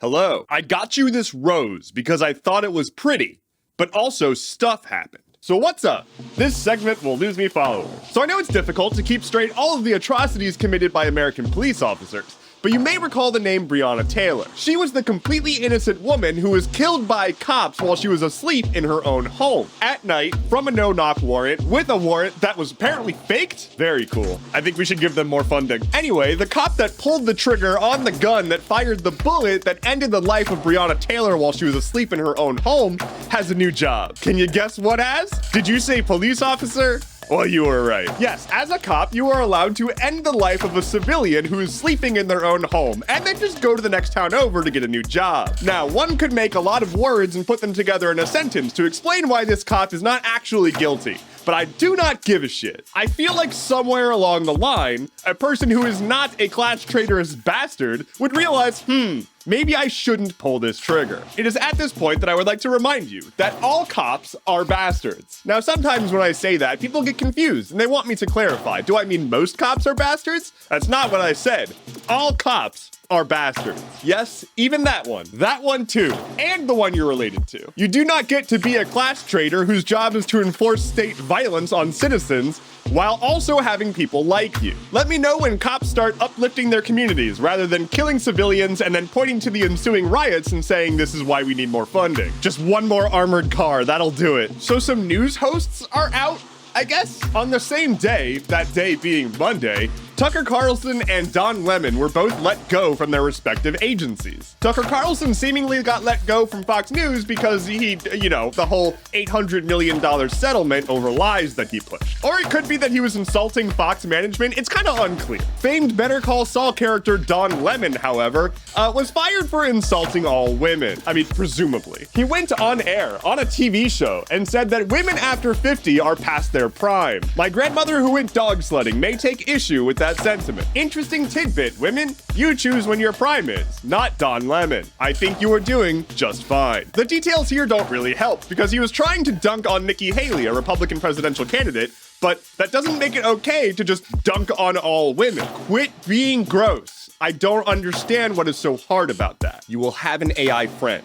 Hello, I got you this rose because I thought it was pretty, but also stuff happened. So what's up? This segment will lose me followers. So I know it's difficult to keep straight all of the atrocities committed by American police officers, but you may recall the name Breonna Taylor. She was the completely innocent woman who was killed by cops while she was asleep in her own home at night from a no-knock warrant with a warrant that was apparently faked. Very cool. I think we should give them more funding. Anyway, the cop that pulled the trigger on the gun that fired the bullet that ended the life of Breonna Taylor while she was asleep in her own home has a new job. Can you guess what as? Did you say police officer? Well, you were right. Yes, as a cop, you are allowed to end the life of a civilian who is sleeping in their own home, and then just go to the next town over to get a new job. Now, one could make a lot of words and put them together in a sentence to explain why this cop is not actually guilty, but I do not give a shit. I feel like somewhere along the line, a person who is not a class traitorous bastard would realize, maybe I shouldn't pull this trigger. It is at this point that I would like to remind you that all cops are bastards. Now, sometimes when I say that, people get confused and they want me to clarify. Do I mean most cops are bastards? That's not what I said. All cops are bastards. Yes, even that one too, and the one you're related to. You do not get to be a class traitor whose job is to enforce state violence on citizens while also having people like you. Let me know when cops start uplifting their communities rather than killing civilians and then pointing to the ensuing riots and saying this is why we need more funding. Just one more armored car, that'll do it. So some news hosts are out, I guess? On the same day, that day being Monday, Tucker Carlson and Don Lemon were both let go from their respective agencies. Tucker Carlson seemingly got let go from Fox News because he, the whole $800 million settlement over lies that he pushed. Or it could be that he was insulting Fox management. It's kind of unclear. Famed Better Call Saul character Don Lemon, however, was fired for insulting all women. I mean, presumably. He went on air on a TV show and said that women after 50 are past their prime. My grandmother who went dog sledding may take issue with that sentiment. Interesting tidbit, women. You choose when your prime is, not Don Lemon. I think you are doing just fine. The details here don't really help because he was trying to dunk on Nikki Haley, a Republican presidential candidate, but that doesn't make it okay to just dunk on all women. Quit being gross. I don't understand what is so hard about that. You will have an AI friend,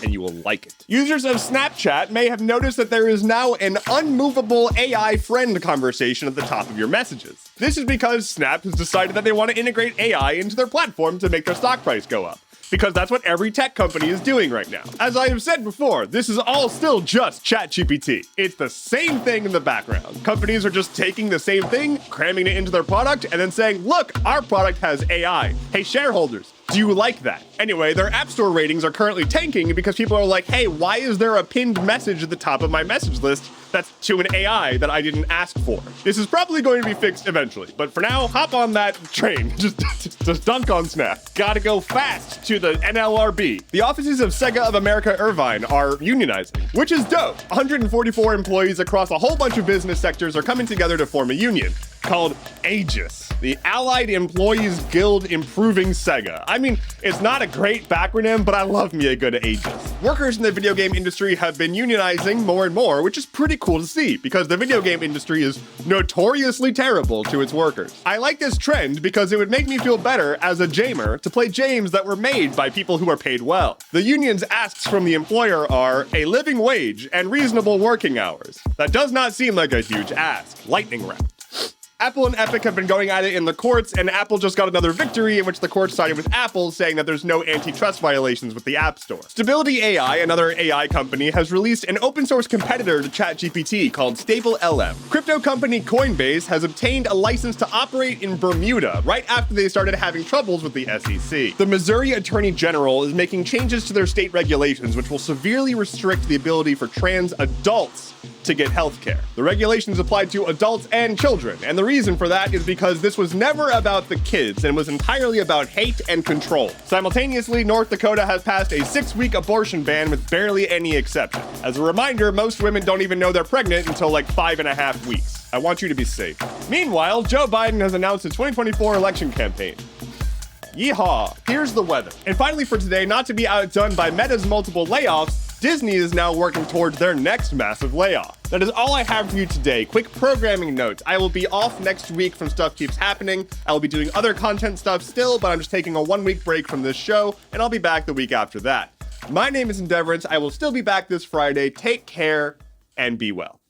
and you will like it. Users of Snapchat may have noticed that there is now an unmovable AI friend conversation at the top of your messages. This is because Snap has decided that they want to integrate AI into their platform to make their stock price go up, because that's what every tech company is doing right now. As I have said before, this is all still just ChatGPT. It's the same thing in the background. Companies are just taking the same thing, cramming it into their product, and then saying, look, our product has AI. Hey, shareholders, do you like that? Anyway, their App Store ratings are currently tanking because people are like, hey, why is there a pinned message at the top of my message list that's to an AI that I didn't ask for? This is probably going to be fixed eventually, but for now, hop on that train. Just dunk on Snap. Gotta go fast to the NLRB. The offices of Sega of America Irvine are unionizing, which is dope. 144 employees across a whole bunch of business sectors are coming together to form a union called AEGIS, the Allied Employees Guild Improving Sega. I mean, it's not a great backronym, but I love me a good AEGIS. Workers in the video game industry have been unionizing more and more, which is pretty cool to see because the video game industry is notoriously terrible to its workers. I like this trend because it would make me feel better as a gamer to play games that were made by people who are paid well. The union's asks from the employer are a living wage and reasonable working hours. That does not seem like a huge ask. Lightning round. Apple and Epic have been going at it in the courts, and Apple just got another victory in which the court sided with Apple, saying that there's no antitrust violations with the App Store. Stability AI, another AI company, has released an open source competitor to ChatGPT called Stable LM. Crypto company Coinbase has obtained a license to operate in Bermuda right after they started having troubles with the SEC. The Missouri Attorney General is making changes to their state regulations, which will severely restrict the ability for trans adults to get health care. The regulations apply to adults and children, and the reason for that is because this was never about the kids and was entirely about hate and control. Simultaneously, North Dakota has passed a 6-week abortion ban with barely any exception. As a reminder, most women don't even know they're pregnant until like 5.5 weeks. I want you to be safe. Meanwhile, Joe Biden has announced his 2024 election campaign. Yeehaw, here's the weather. And finally for today, not to be outdone by Meta's multiple layoffs, Disney is now working towards their next massive layoff. That is all I have for you today. Quick programming note. I will be off next week from Stuff Keeps Happening. I will be doing other content stuff still, but I'm just taking a 1-week break from this show, and I'll be back the week after that. My name is Endeavorance. I will still be back this Friday. Take care and be well.